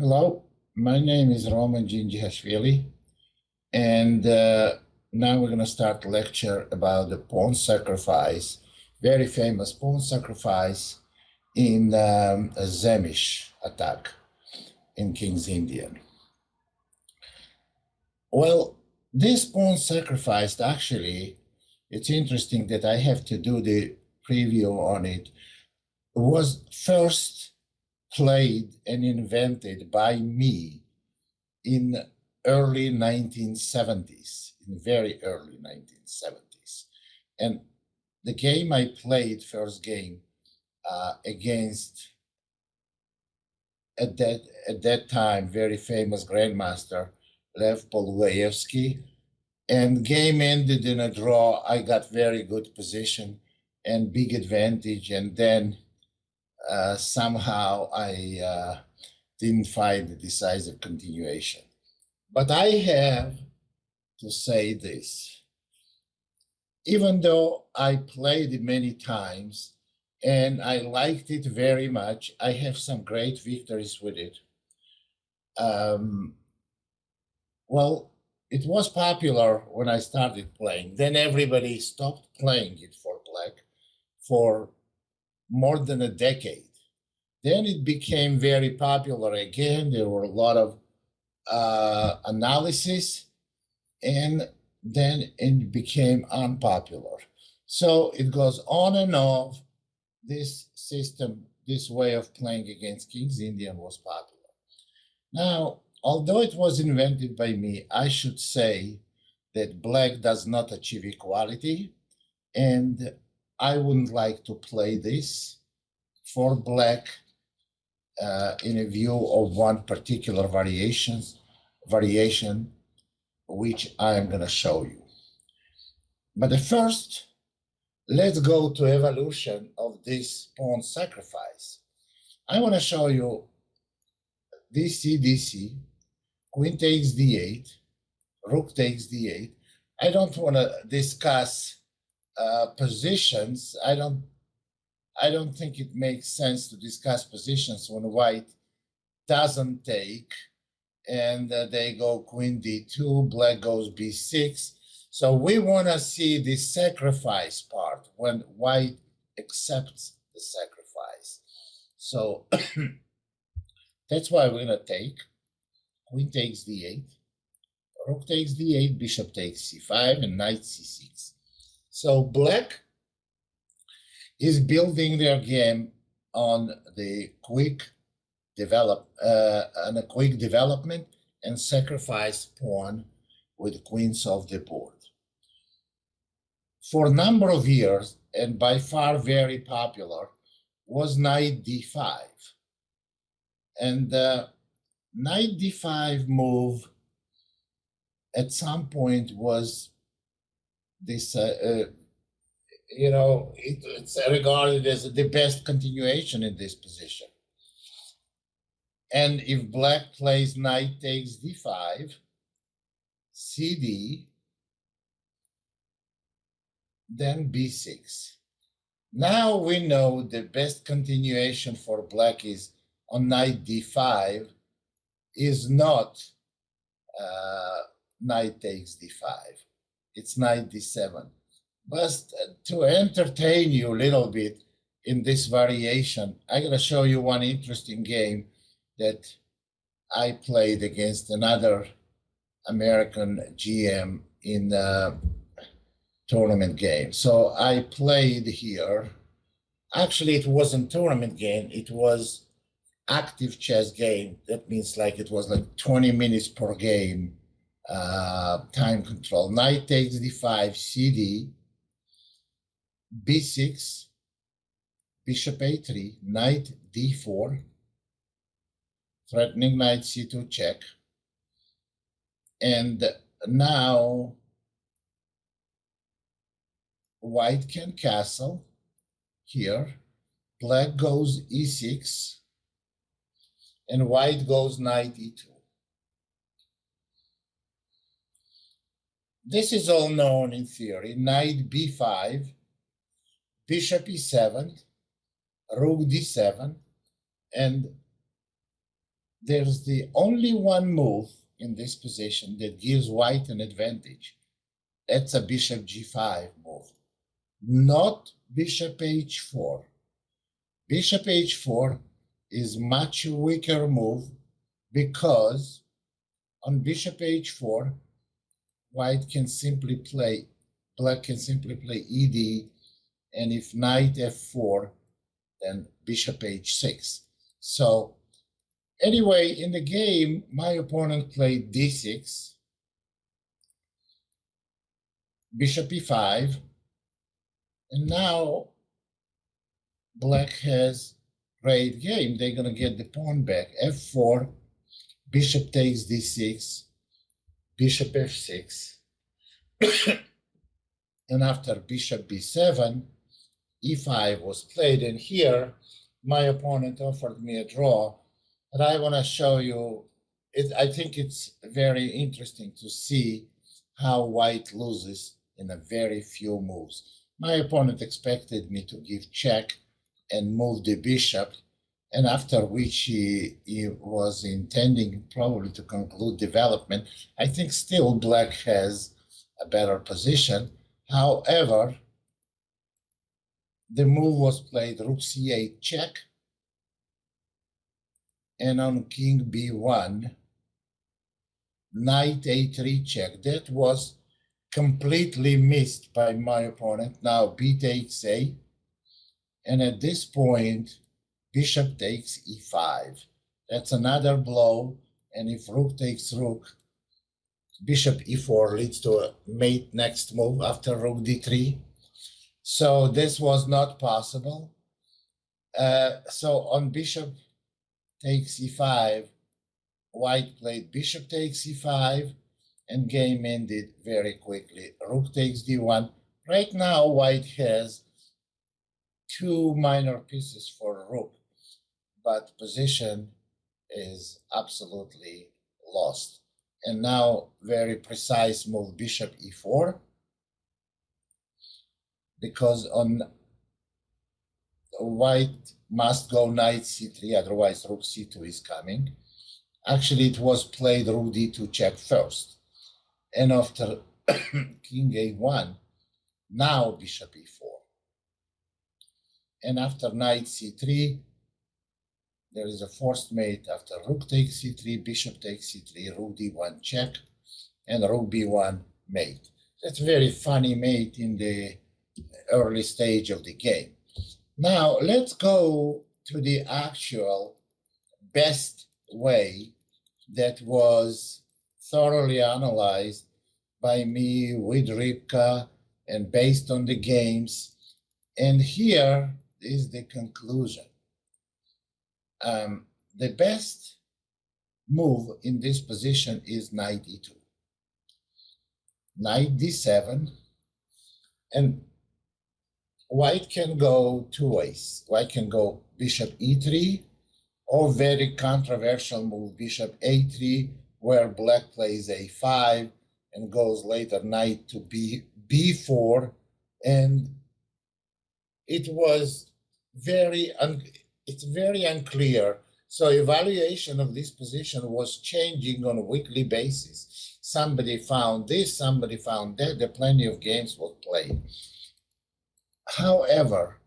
Hello, my name is 𝐒𝐤𝐳𝐬, and now we're going to start a lecture about the pawn sacrifice, very famous pawn sacrifice in a 𝐒𝐬𝐻 attack in King's Indian. Well, this pawn sacrifice, actually, it's interesting that I have to do the preview on it, was first played and invented by me in early 1970s, in very early 1970s. And the game I played, first game, against, at that time, very famous grandmaster, Lev Polugayevsky, and game ended in a draw. I got very good position and big advantage, and then somehow I didn't find the decisive continuation. But I have to say this. Even though I played it many times and I liked it very much, I have some great victories with it. Well, it was popular when I started playing. Then everybody stopped playing it for black for more than a decade. Then it became very popular again. There were a lot of analysis, and then it became unpopular. So it goes on and off. This system, this way of playing against King's Indian was popular. Now, although it was invented by me, I should say that black does not achieve equality, and I wouldn't like to play this for black in a view of one particular variation, which I am going to show you. But first, let's go to evolution of this pawn sacrifice. I want to show you DC, DC, queen takes d8, rook takes d8. I don't want to discuss positions. I don't think it makes sense to discuss positions when white doesn't take, and they go queen d2, black goes b6. So we want to see the sacrifice part when white accepts the sacrifice. So that's why we're going to take. Queen takes d8, rook takes d8, bishop takes c5, and knight c6. So black is building their game on the quick development and sacrifice pawn with queens off the board. For a number of years, and by far very popular, was knight d5. And knight d5 move at some point was this it's regarded as the best continuation in this position. And if black plays knight takes d5, cd, then b6. Now we know the best continuation for black is on knight d5 is not knight takes d5. It's knight d7. But to entertain you a little bit in this variation, I'm going to show you one interesting game that I played against another American GM in a tournament game. So I played here. Actually, it wasn't tournament game. It was active chess game. That means like it was like 20 minutes per game, time control. Knight takes d5, cd, b6, bishop a3, knight d4, threatening knight c2 check. And now white can castle here. Black goes e6, and white goes knight e2. This is all known in theory. Knight b5, bishop e7, rook d7, and there's the only one move in this position that gives white an advantage. That's a bishop g5 move, not bishop h4. Bishop h4 is much weaker move because on bishop h4, black can simply play ed, and if knight f4, then bishop h6. So anyway, in the game, my opponent played d6, bishop e5, and now black has great game. They're going to get the pawn back. f4, bishop takes d6, bishop f6, and after bishop b7, e5 was played. And here, my opponent offered me a draw. And I want to show you, I think it's very interesting to see how white loses in a very few moves. My opponent expected me to give check and move the bishop, and after which he was intending probably to conclude development. I think still black has a better position. However, the move was played rook c8 check, and on king b1, knight a3 check. That was completely missed by my opponent. Now b takes a, and at this point, bishop takes e5. That's another blow, and if rook takes rook, bishop e4 leads to a mate next move after rook d3. So this was not possible. So on bishop takes e5, white played bishop takes e5, and game ended very quickly. Rook takes d1. Right now, white has two minor pieces for rook, but position is absolutely lost. And now, very precise move, bishop e4, because on white must go knight c3, otherwise rook c2 is coming. Actually, it was played rook d2 check first. And after king a1, now bishop e4. And after knight c3, there is a forced mate after rook takes c3, bishop takes c3, rook d1 check, and rook b1 mate. That's a very funny mate in the early stage of the game. Now, let's go to the actual best way that was thoroughly analyzed by me with Rivka and based on the games. And here is the conclusion. The best move in this position is knight e2. Knight d7, and white can go two ways. White can go bishop e3, or very controversial move, bishop a3, where black plays a5 and goes later knight to b4, and it's very unclear. So evaluation of this position was changing on a weekly basis. Somebody found this, somebody found that. There are plenty of games were played. However,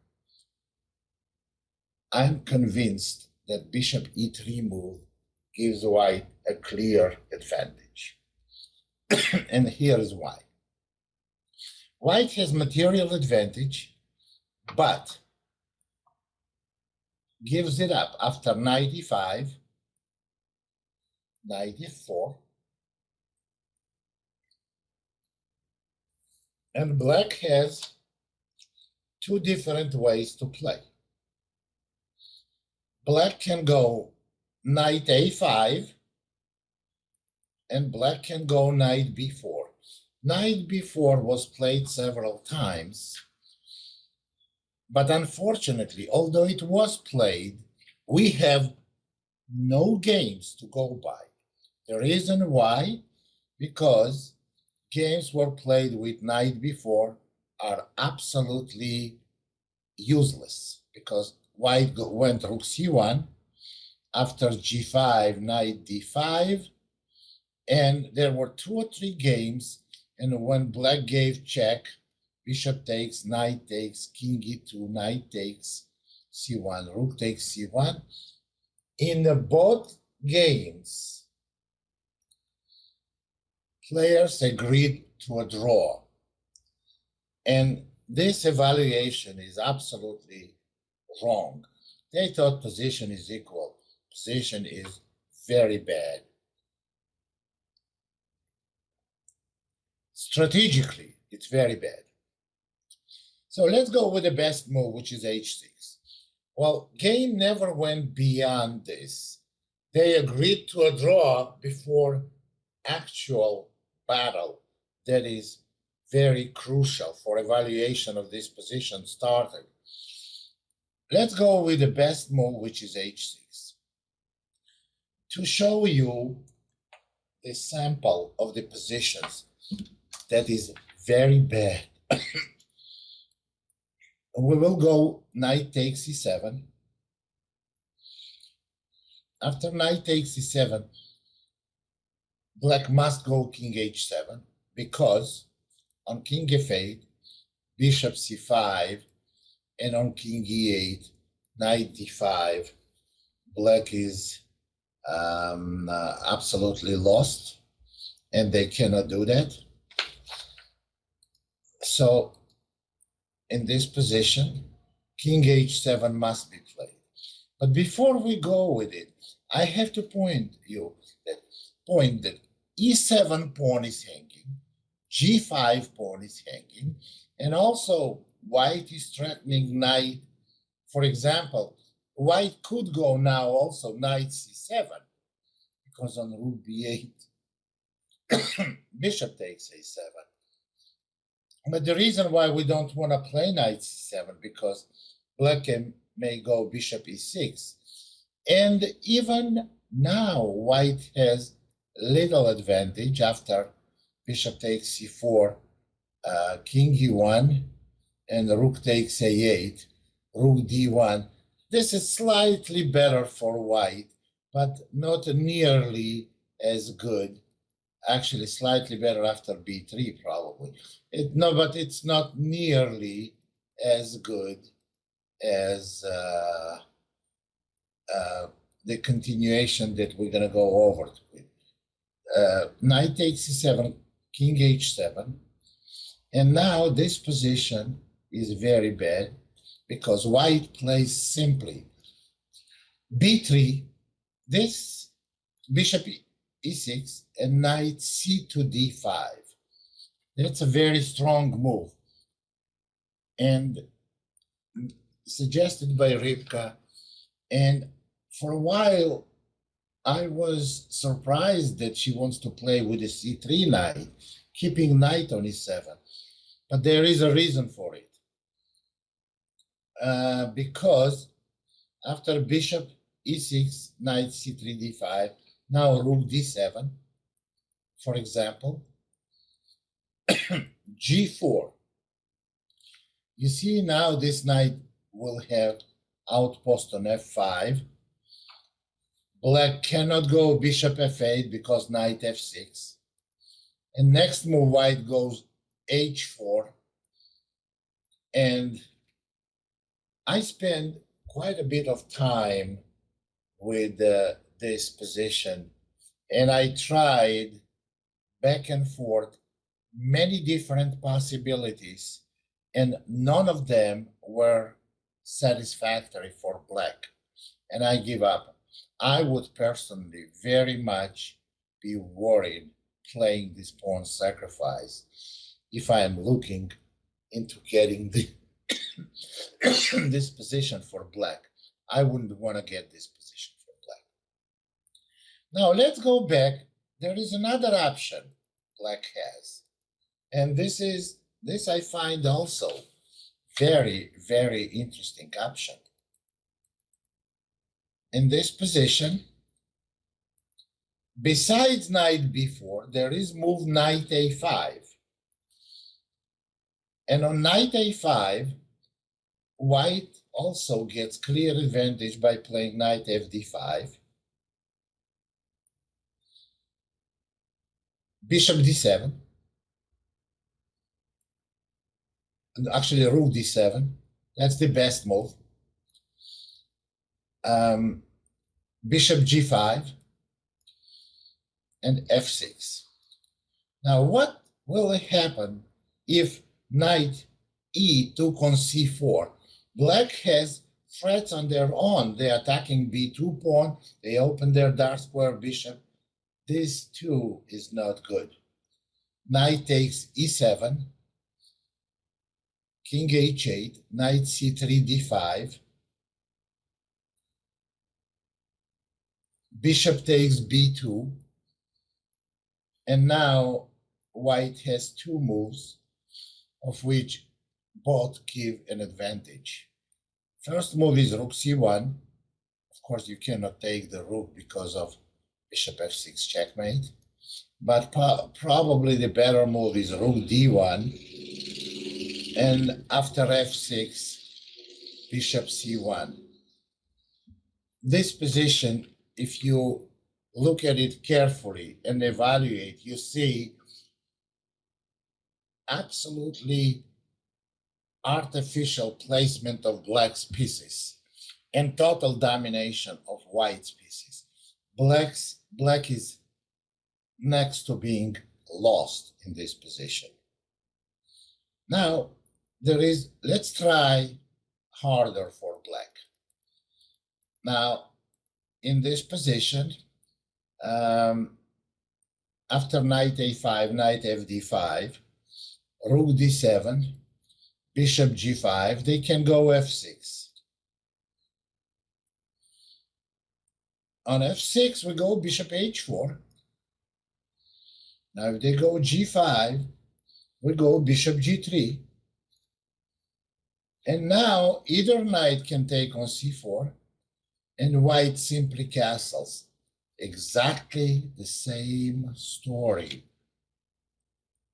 I'm convinced that bishop e3 move gives white a clear advantage. And here is why. White has material advantage, but gives it up after knight e5, knight f4, and black has two different ways to play. Black can go knight a5, and black can go knight b4. Knight b4 was played several times, but unfortunately, although it was played, we have no games to go by. The reason why? Because games were played with knight b4 are absolutely useless, because white went rook c1, after g5, knight d5, and there were 2 or 3 games, and when black gave check, bishop takes, knight takes, king e2, knight takes c1, rook takes c1. In both games, players agreed to a draw, and this evaluation is absolutely wrong. They thought position is equal. Position is very bad. Strategically, it's very bad. So let's go with the best move, which is h6. Well, game never went beyond this. They agreed to a draw before actual battle that is very crucial for evaluation of this position started. Let's go with the best move, which is h6. To show you the sample of the positions that is very bad. We will go knight takes e7. After knight takes e7, black must go king h7, because on king f8, bishop c5, and on king e8, knight d5, black is absolutely lost, and they cannot do that. So in this position, king h7 must be played. But before we go with it, I have to point that e7 pawn is hanging, g5 pawn is hanging, and also white is threatening knight. For example, white could go now also knight c7, because on rook b8, bishop takes a7. But the reason why we don't want to play knight c7, because black may go bishop e6. And even now, white has little advantage after bishop takes c4, king e1, and rook takes a8, rook d1. This is slightly better for white, but not nearly as good. Actually, slightly better after b3, probably. But it's not nearly as good as the continuation that we're going to go over with. Knight takes c7, king h7, and now this position is very bad because white plays simply b3, this bishop e6, and knight c to d5. That's a very strong move, and suggested by Rybka. And for a while, I was surprised that she wants to play with a c3 knight, keeping knight on e7. But there is a reason for it. Because after bishop e6, knight c3, d5, now rook d7, for example, g4. You see now this knight will have outpost on f5. Black cannot go bishop f8 because knight f6. And next move, white goes h4. And I spend quite a bit of time with this position, and I tried back and forth many different possibilities, and none of them were satisfactory for black, and I give up. I would personally very much be worried playing this pawn sacrifice if I am looking into getting the this position for black. I wouldn't want to get this position for black. Now let's go back. There is another option black has, and this I find also very, very interesting option. In this position, besides knight b4, there is move knight a5. And on knight a5, white also gets clear advantage by playing knight fd5. bishop d7, and actually rook d7. That's the best move. Bishop g5 and f6. Now, what will happen if knight e took on c4? Black has threats on their own. They're attacking b2 pawn. They open their dark square bishop. This too is not good. Knight takes e7, king h8, knight c3 d5, bishop takes b2, and now white has two moves, of which both give an advantage. First move is rook c1. Of course, you cannot take the rook because of bishop f6 checkmate. But probably the better move is rook d1. And after f6, bishop c1. This position, if you look at it carefully and evaluate, you see absolutely artificial placement of black's pieces and total domination of white's pieces. Black is next to being lost in this position. Now, let's try harder for black. Now, in this position, after knight a5, knight fd5, rook d7, bishop g5, they can go f6. On f6, we go bishop h4. Now, if they go g5, we go bishop g3. And now, either knight can take on c4, and white simply castles. Exactly the same story.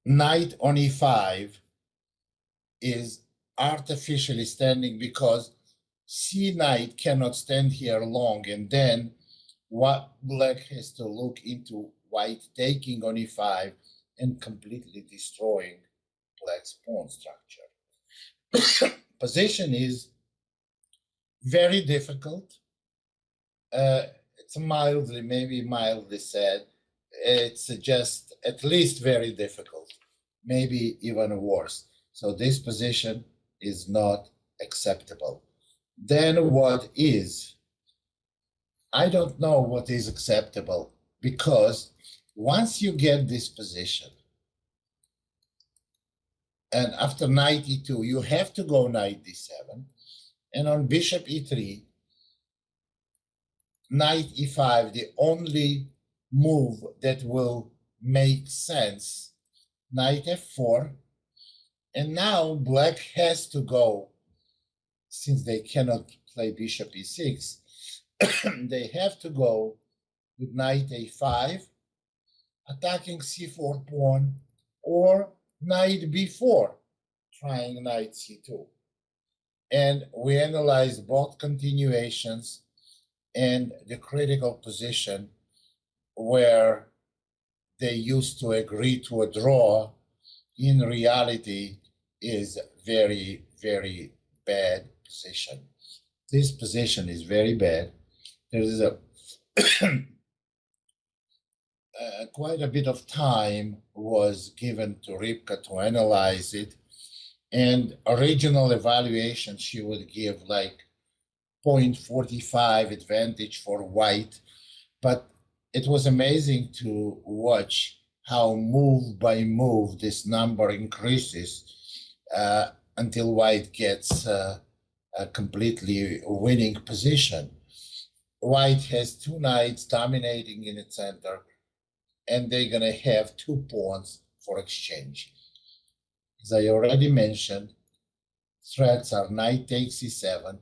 Knight on e5 is artificially standing because c knight cannot stand here long, and then what black has to look into white taking on e5 and completely destroying black's pawn structure. Position is very difficult. It's maybe mildly said. It's just at least very difficult, maybe even worse. So this position is not acceptable. Then what is? I don't know what is acceptable, because once you get this position, and after knight e2, you have to go knight d7, and on bishop e3, knight e5, the only move that will make sense, knight f4, and now black has to go, since they cannot play bishop e6, they have to go with knight a5, attacking c4 pawn, or knight b4, trying knight c2. And we analyzed both continuations, and the critical position where they used to agree to a draw, in reality, is very, very bad position. This position is very bad. There is quite a bit of time was given to Rybka to analyze it, and original evaluation she would give like 0.45 advantage for white, but it was amazing to watch how move by move this number increases until white gets a completely winning position. White has two knights dominating in the center, and they're going to have two pawns for exchange. As I already mentioned, threats are knight takes c7,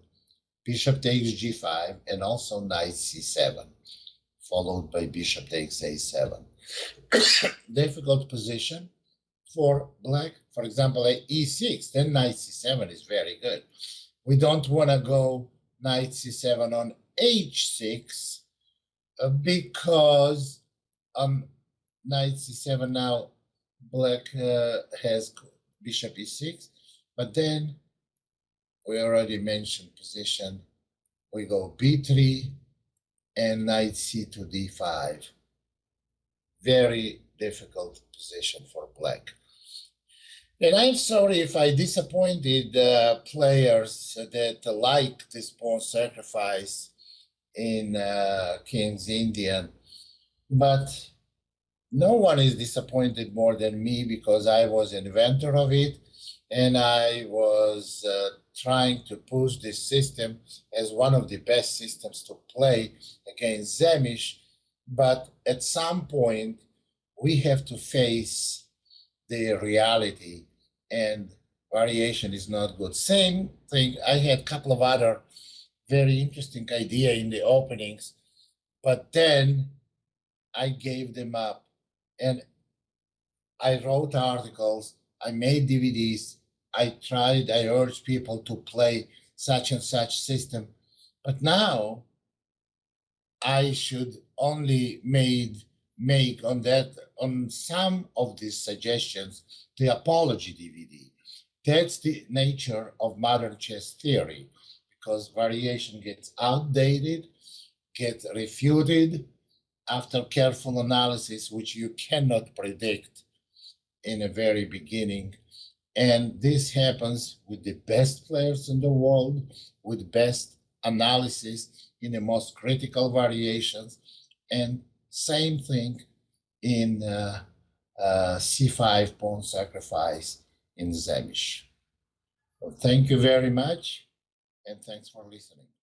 bishop takes g5, and also knight c7, followed by bishop takes a7. Difficult position for black. For example, at e6, then knight c7 is very good. We don't want to go knight c7 on h6 because knight c7. Now black has bishop e6, but then we already mentioned position. We go b3 and knight c2 d5. Very difficult position for black. And I'm sorry if I disappointed players that like this pawn sacrifice in King's Indian, but no one is disappointed more than me because I was inventor of it, and I was trying to push this system as one of the best systems to play against 𝐤𝐤𝐻. But at some point, we have to face the reality, and variation is not good. Same thing, I had a couple of other very interesting ideas in the openings, but then I gave them up, and I wrote articles, I made DVDs, I urged people to play such and such system, but now I should only make on some of these suggestions the apology DVD. That's the nature of modern chess theory, because variation gets outdated, gets refuted after careful analysis, which you cannot predict in the very beginning. And this happens with the best players in the world, with best analysis in the most critical variations, and same thing in c5 pawn sacrifice in 𝐤𝐤𝐻. Well, thank you very much, and thanks for listening.